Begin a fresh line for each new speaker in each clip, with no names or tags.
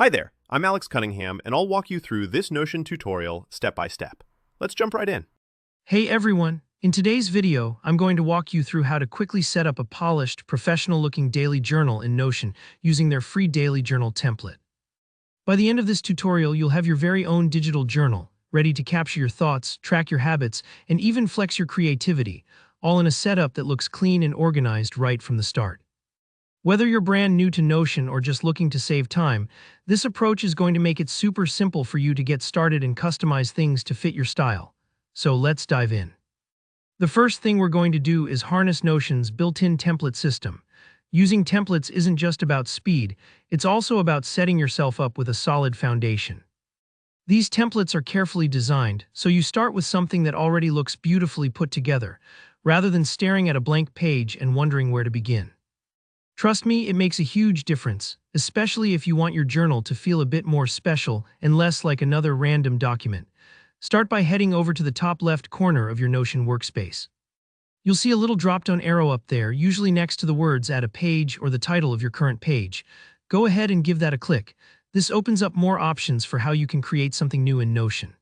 Hi there, I'm Alex Cunningham, and I'll walk you through this Notion tutorial step by step. Let's jump right in.
Hey everyone! In today's video, I'm going to walk you through how to quickly set up a polished, professional-looking daily journal in Notion using their free daily journal template. By the end of this tutorial, you'll have your very own digital journal, ready to capture your thoughts, track your habits, and even flex your creativity, all in a setup that looks clean and organized right from the start. Whether you're brand new to Notion or just looking to save time, this approach is going to make it super simple for you to get started and customize things to fit your style. So let's dive in. The first thing we're going to do is harness Notion's built-in template system. Using templates isn't just about speed, it's also about setting yourself up with a solid foundation. These templates are carefully designed, so you start with something that already looks beautifully put together, rather than staring at a blank page and wondering where to begin. Trust me, it makes a huge difference, especially if you want your journal to feel a bit more special and less like another random document. Start by heading over to the top left corner of your Notion workspace. You'll see a little drop-down arrow up there, usually next to the words "Add a page" or the title of your current page. Go ahead and give that a click. This opens up more options for how you can create something new in Notion.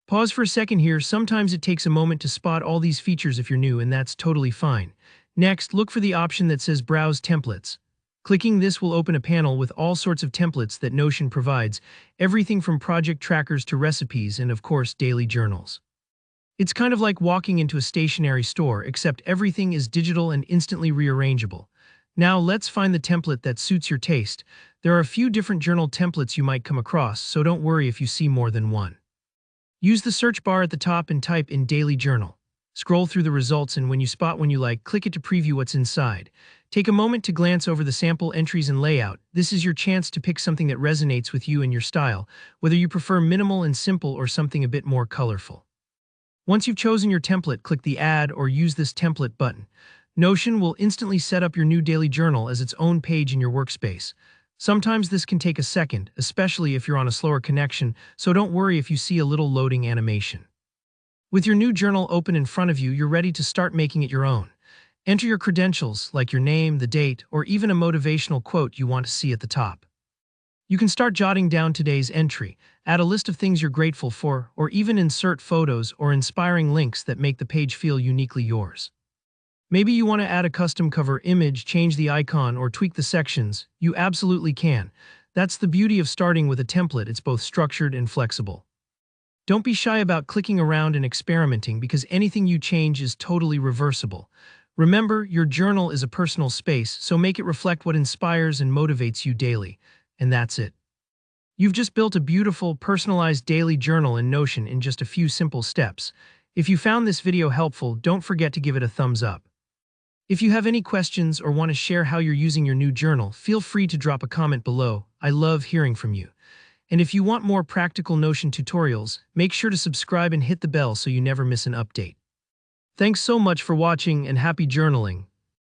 Pause for a second here. Sometimes it takes a moment to spot all these features if you're new, and that's totally fine. Next, look for the option that says Browse Templates. Clicking this will open a panel with all sorts of templates that Notion provides, everything from project trackers to recipes and, of course, daily journals. It's kind of like walking into a stationery store, except everything is digital and instantly rearrangeable. Now, let's find the template that suits your taste. There are a few different journal templates you might come across, so don't worry if you see more than one. Use the search bar at the top and type in Daily Journal. Scroll through the results, and when you spot one you like, click it to preview what's inside. Take a moment to glance over the sample entries and layout. This is your chance to pick something that resonates with you and your style, whether you prefer minimal and simple or something a bit more colorful. Once you've chosen your template, click the Add or Use this template button. Notion will instantly set up your new daily journal as its own page in your workspace. Sometimes this can take a second, especially if you're on a slower connection, so don't worry if you see a little loading animation. With your new journal open in front of you, you're ready to start making it your own. Enter your credentials, like your name, the date, or even a motivational quote you want to see at the top. You can start jotting down today's entry, add a list of things you're grateful for, or even insert photos or inspiring links that make the page feel uniquely yours. Maybe you want to add a custom cover image, change the icon, or tweak the sections. You absolutely can. That's the beauty of starting with a template. It's both structured and flexible. Don't be shy about clicking around and experimenting, because anything you change is totally reversible. Remember, your journal is a personal space, so make it reflect what inspires and motivates you daily. And that's it. You've just built a beautiful, personalized daily journal in Notion in just a few simple steps. If you found this video helpful, don't forget to give it a thumbs up. If you have any questions or want to share how you're using your new journal, feel free to drop a comment below. I love hearing from you. And if you want more practical Notion tutorials, make sure to subscribe and hit the bell so you never miss an update. Thanks so much for watching, and happy journaling.